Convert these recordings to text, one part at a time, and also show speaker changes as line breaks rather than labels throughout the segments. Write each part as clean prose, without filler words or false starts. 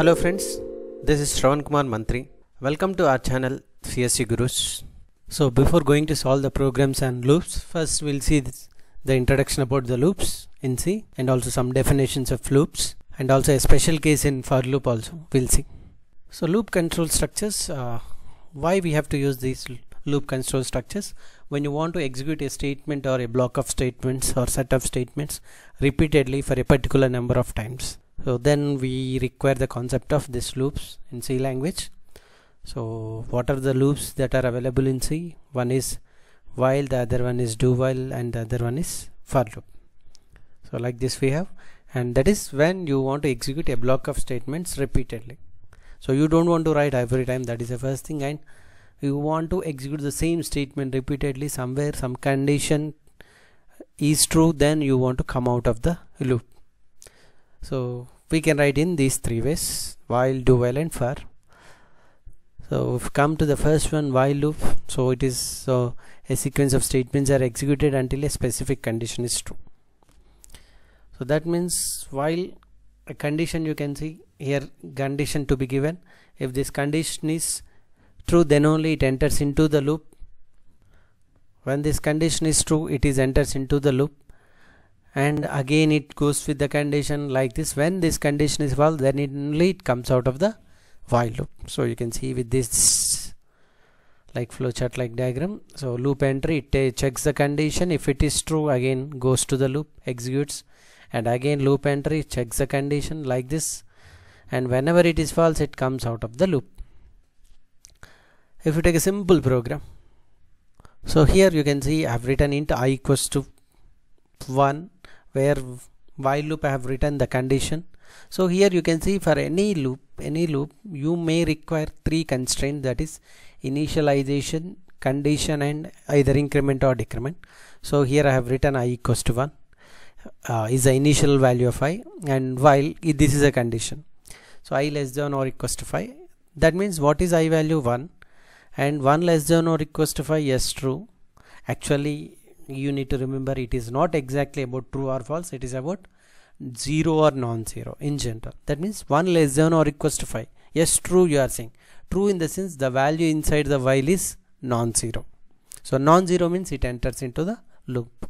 Hello friends, this is Shravan Kumar Mantri. Welcome to our channel CSC Gurus. So before going to solve the programs and loops, first we'll see the introduction about the loops in C and also some definitions of loops and also a special case in for loop also we'll see. So loop control structures, why we have to use these loop control structures? When you want to execute a statement or a block of statements or set of statements repeatedly for a particular number of times. So then we require the concept of these loops in C language. So what are the loops that are available in C? One is while, the other one is do while, and the other one is for loop. So like this we have, and that is when you want to execute a block of statements repeatedly. So you don't want to write every time, that is the first thing, and you want to execute the same statement repeatedly. Somewhere some condition is true, then you want to come out of the loop. So we can write in these three ways: while, do while, and for. So if come to the first one, while loop, so it is a sequence of statements are executed until a specific condition is true. So that means while a condition, you can see here condition to be given. If this condition is true, then only it enters into the loop. When this condition is true, it is enters into the loop, and again it goes with the condition like this. When this condition is false, then only it comes out of the while loop. So you can see with this like flowchart like diagram. So loop entry, it checks the condition. If it is true, again goes to the loop, executes, and again loop entry, checks the condition like this, and whenever it is false, it comes out of the loop. If you take a simple program, so here you can see I have written int I equals to 1, where while loop I have written the condition. So here you can see for any loop you may require three constraints, that is initialization, condition, and either increment or decrement. So here I have written I equals to 1 is the initial value of I, and while this is a condition. So I less than or equals to 5. That means what is I value? 1, and 1 less than or equals to 5, yes, true. Actually you need to remember, it is not exactly about true or false, it is about 0 or non-zero in general. That means 1 less than or equals to 5, yes, true. You are saying true in the sense the value inside the while is non-zero. So non-zero means it enters into the loop.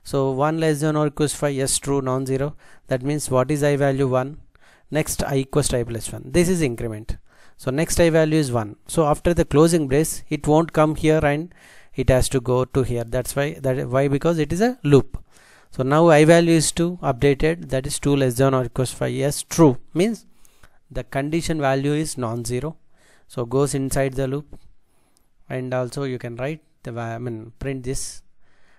So 1 less than or equals to 5, yes, true, non-zero. That means what is I value? 1. Next I equals to I plus 1, this is increment. So next I value is 1. So after the closing brace, it won't come here and it has to go to here. That's why, because it is a loop. So now I value is 2 updated, that is 2 less than or equals to 5, yes, true, means the condition value is non-zero, so goes inside the loop. And also you can write the print this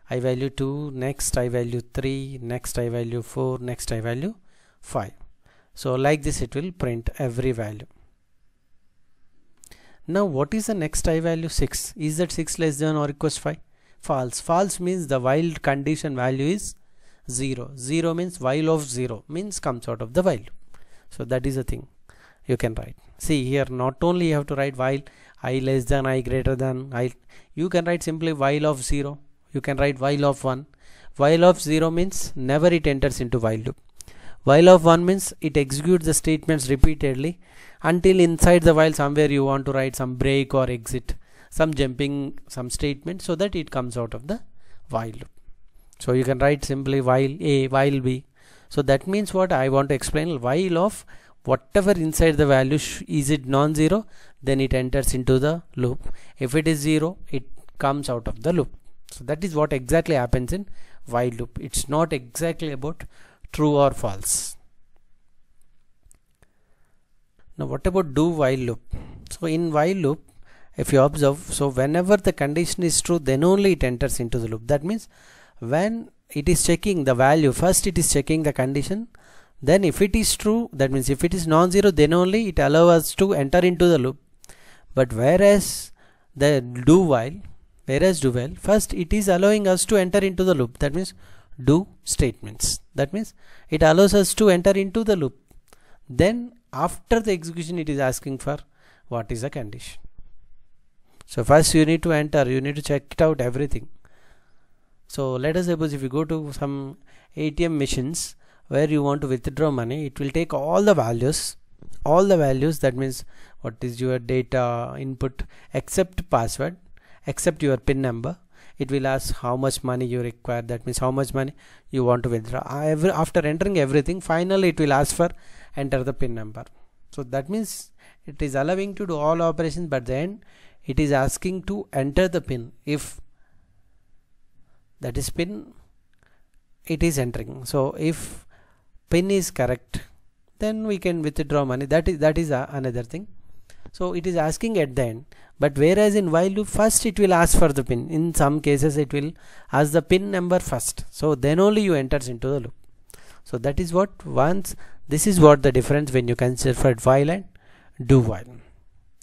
I value 2, next I value 3, next I value 4, next I value 5. So like this it will print every value. Now what is the next I value? 6. Is that 6 less than or equals to 5? False. False means the while condition value is 0. 0 means while of 0 means comes out of the while. So that is the thing you can write. See here, not only you have to write while I less than I greater than I, you can write simply while of 0. You can write while of 1. While of 0 means never it enters into while loop. While of 1 means it executes the statements repeatedly until inside the while somewhere you want to write some break or exit, some jumping, some statement, so that it comes out of the while loop. So you can write simply while A, while B. So that means what I want to explain, while of whatever inside the value, is it non-zero, then it enters into the loop. If it is 0, it comes out of the loop. So that is what exactly happens in while loop. It's not exactly about true or false. Now what about do while loop? So in while loop, if you observe, so whenever the condition is true, then only it enters into the loop. That means when it is checking the value, first it is checking the condition, then if it is true, that means if it is non-zero, then only it allows us to enter into the loop. But whereas the do while, first it is allowing us to enter into the loop. That means do statements, that means it allows us to enter into the loop. Then after the execution, it is asking for what is the condition. So first you need to enter, you need to check it out everything. So let us suppose if you go to some ATM machines where you want to withdraw money, it will take all the values all the values, that means what is your data input except password, except your PIN number. It will ask how much money you require, that means how much money you want to withdraw. After entering everything, finally it will ask for enter the PIN number. So that means it is allowing to do all operations, but then it is asking to enter the PIN. If that is PIN, it is entering. So if PIN is correct, then we can withdraw money. That is another thing. So it is asking at the end, but whereas in while loop, first it will ask for the PIN. In some cases it will ask the PIN number first, so then only you enters into the loop. So that is what this is what the difference when you consider for while and do while.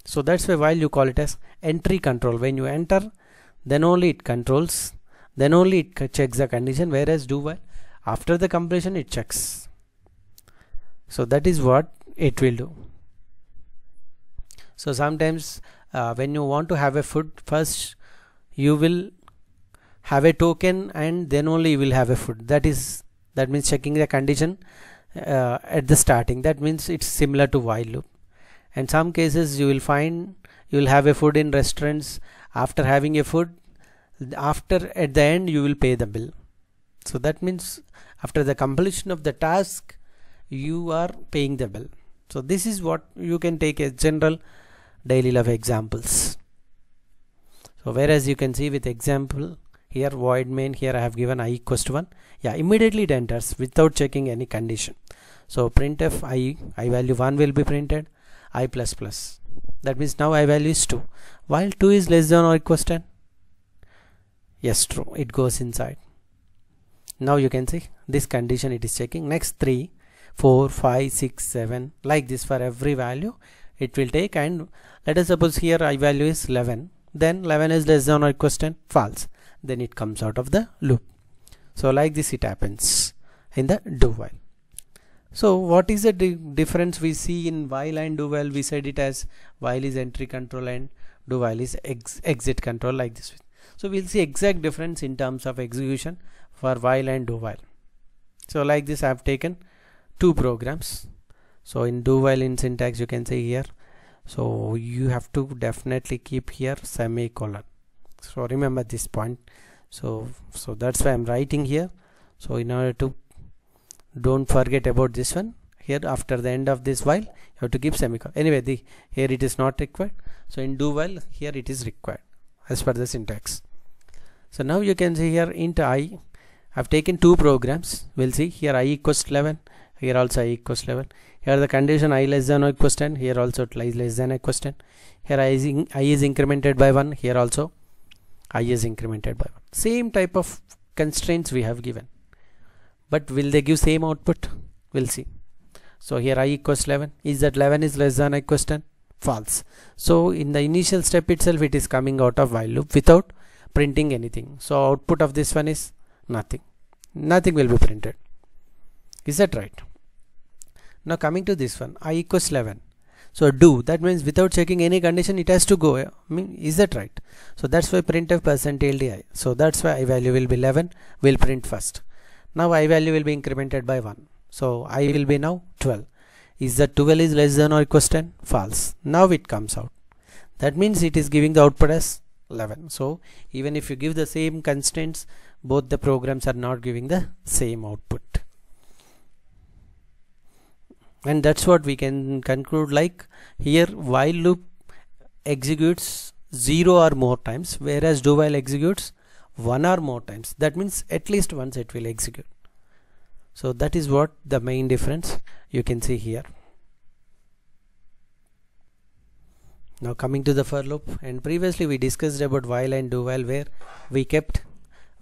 So that's why while you call it as entry control. When you enter, then only it controls, then only it checks the condition, whereas do while, after the completion it checks. So that is what it will do. So sometimes when you want to have a food, first you will have a token and then only you will have a food. That means checking the condition at the starting. That means it's similar to while loop. And some cases you will find you will have a food in restaurants. After having a food, at the end you will pay the bill. So that means after the completion of the task you are paying the bill. So this is what you can take as general daily life examples. So whereas you can see with example here, void main, here I have given I equals to 1. Yeah, immediately it enters without checking any condition. So printf I value 1 will be printed, I plus plus. That means now I value is 2. While 2 is less than or equals 10. Yes, true, it goes inside. Now you can see this condition it is checking. Next 3, 4, 5, 6, 7, like this for every value it will take. And let us suppose here I value is 11, then 11 is less than or equals 10, false, then it comes out of the loop. So like this it happens in the do while. So what is the difference we see in while and do while? We said it as while is entry control and do while is exit control, like this. So we'll see exact difference in terms of execution for while and do while. So like this I have taken 2 programs. So in do while, in syntax you can see here, so you have to definitely keep here semicolon. So remember this point. So that's why I'm writing here. So in order to don't forget about this one, here after the end of this while you have to keep semicolon. Anyway, here it is not required. So in do while, here it is required as per the syntax. So now you can see here int I have taken 2 programs. We'll see here I equals 11, here also I equals 11. Here the condition I less than or equals 10, here also it lies less than or equals 10. Here I is incremented by 1, here also I is incremented by 1. Same type of constraints we have given, but will they give same output? We'll see. So here I equals 11, is that 11 is less than or equals 10? False. So in the initial step itself it is coming out of while loop without printing anything. So output of this one is nothing will be printed. Is that right? Now coming to this one, I equals 11. So do, that means without checking any condition it has to go. Is that right? So that's why printf %LDI. So that's why I value will be 11, will print first. Now I value will be incremented by 1. So I will be now 12. Is that 12 is less than or equals 10? False. Now it comes out. That means it is giving the output as 11. So even if you give the same constraints, both the programs are not giving the same output. And that's what we can conclude. Like here while loop executes 0 or more times, whereas do while executes 1 or more times. That means at least once it will execute. So that is what the main difference you can see here. Now coming to the for loop, and previously we discussed about while and do while, where we kept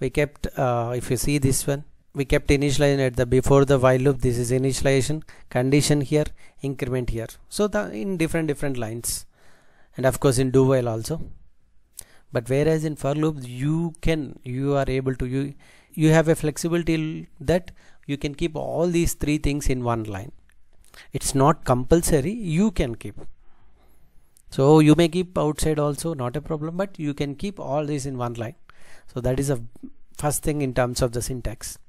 if you see this one, we kept initialization at the before the while loop. This is initialization, condition here, increment here. So in different lines, and of course in do while also. But whereas in for loop you are able to you have a flexibility that you can keep all these 3 things in one line. It's not compulsory, you can keep. So you may keep outside also, not a problem, but you can keep all these in one line. So that is the first thing in terms of the syntax.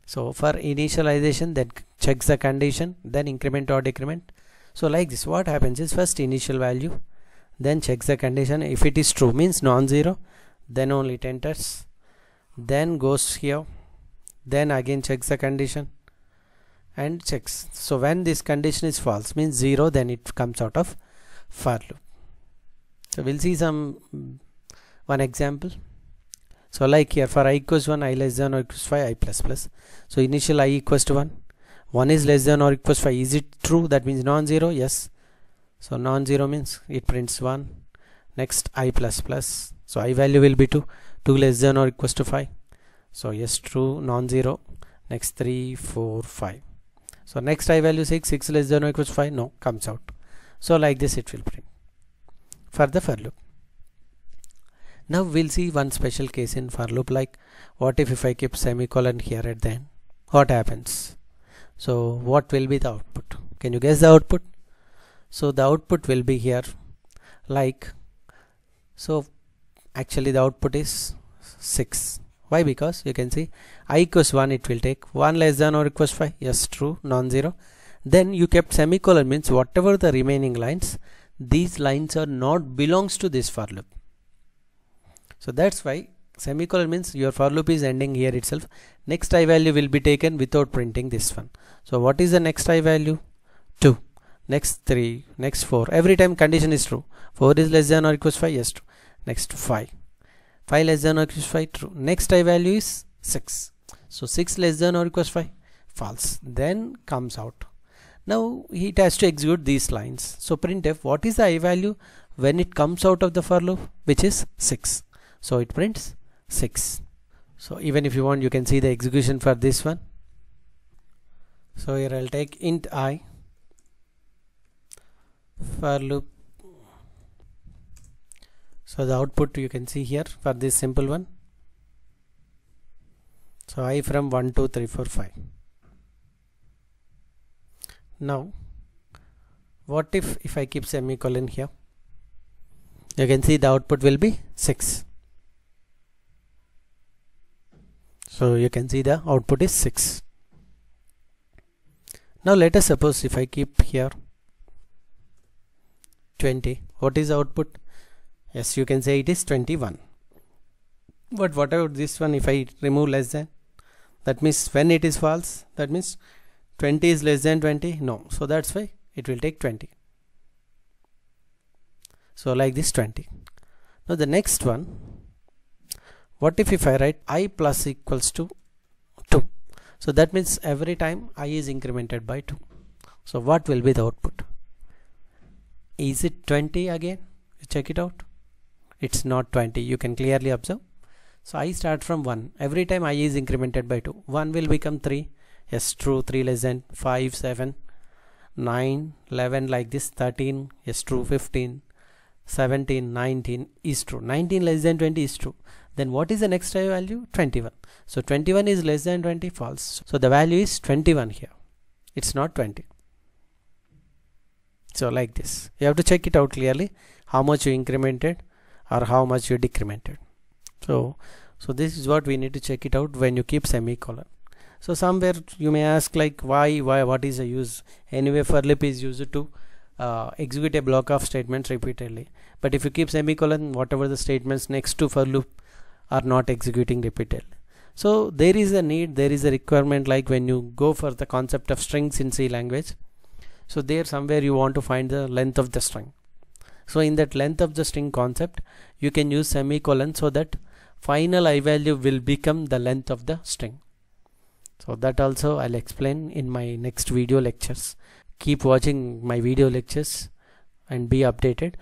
So for initialization, then checks the condition, then increment or decrement. So like this, what happens is first initial value, then checks the condition. If it is true, means non-zero, then only it enters, then goes here, then again checks the condition and checks. So when this condition is false, means 0, then it comes out of for loop. So we'll see one example. So like here, for I equals 1, I less than or equals 5, I plus plus. So initial I equals to 1 is less than or equals 5. Is it true? That means non-zero. Yes. So non-zero means it prints 1. Next I plus plus. So I value will be 2 less than or equals to 5. So yes, true, non-zero. Next 3, 4, 5. So next I value 6 less than or equals to 5. No, comes out. So like this it will print for the for loop. Now we'll see one special case in for loop, like what if I keep semicolon here at the end, what happens? So what will be the output? Can you guess the output? So the output will be here, like, so actually the output is 6. Why? Because you can see I equals 1, it will take 1 less than or equals 5. Yes, true, non-zero. Then you kept semicolon, means whatever the remaining lines, these lines are not belongs to this for loop. So that's why semicolon means your for loop is ending here itself. Next I value will be taken without printing this one. So what is the next I value? 2. Next 3, next 4. Every time condition is true. 4 is less than or equals 5. Yes, true. Next 5. 5 less than or equals 5. True. Next I value is 6. So 6 less than or equals 5. False. Then comes out. Now it has to execute these lines. So printf, what is the I value when it comes out of the for loop? Which is 6. So it prints 6. So even if you want, you can see the execution for this one. So here I'll take int I for loop. So the output you can see here for this simple one. So I from 1, 2, 3, 4, 5. Now what if I keep semicolon here? You can see the output will be 6. So you can see the output is 6. Now let us suppose if I keep here 20, what is the output? Yes, you can say it is 21. But what about this one? If I remove less than, that means when it is false, that means 20 is less than 20. No, so that's why it will take 20. So like this 20. Now the next one, what if I write I plus equals to 2? So that means every time I is incremented by 2. So what will be the output? Is it 20 again? Check it out. It's not 20. You can clearly observe. So I start from 1. Every time I is incremented by 2. 1 will become 3. Yes, true. 3 less than 5, 7, 9, 11, like this. 13. Yes, true. 15, 17, 19 is true. 19 less than 20 is true. Then what is the next I value? 21. So 21 is less than 20, false. So the value is 21 here. It's not 20. So like this, you have to check it out clearly, how much you incremented or how much you decremented. So this is what we need to check it out when you keep semicolon. So somewhere you may ask, like, why, what is the use? Anyway, for loop is used to execute a block of statements repeatedly. But if you keep semicolon, whatever the statements next to for loop are not executing repeatedly. So there is a need, there is a requirement, like when you go for the concept of strings in C language. So there somewhere you want to find the length of the string. So in that length of the string concept, you can use semicolon so that final I value will become the length of the string. So that also I'll explain in my next video lectures. Keep watching my video lectures and be updated.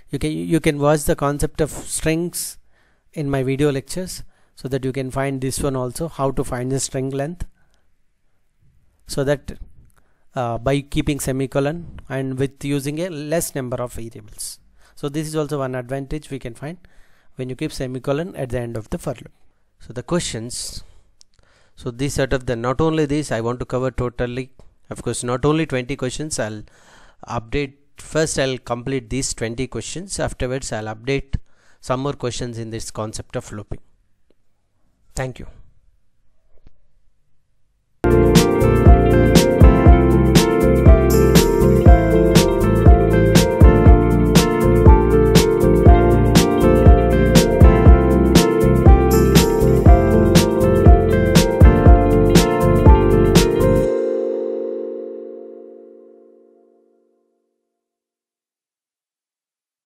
You can watch the concept of strings in my video lectures, so that you can find this one also, how to find the string length, so that by keeping semicolon and with using a less number of variables. So this is also one advantage we can find when you keep semicolon at the end of the for loop. So the questions, so this out of the, not only this I want to cover totally, of course not only 20 questions. I'll update, first I'll complete these 20 questions, afterwards I'll update some more questions in this concept of looping. Thank you.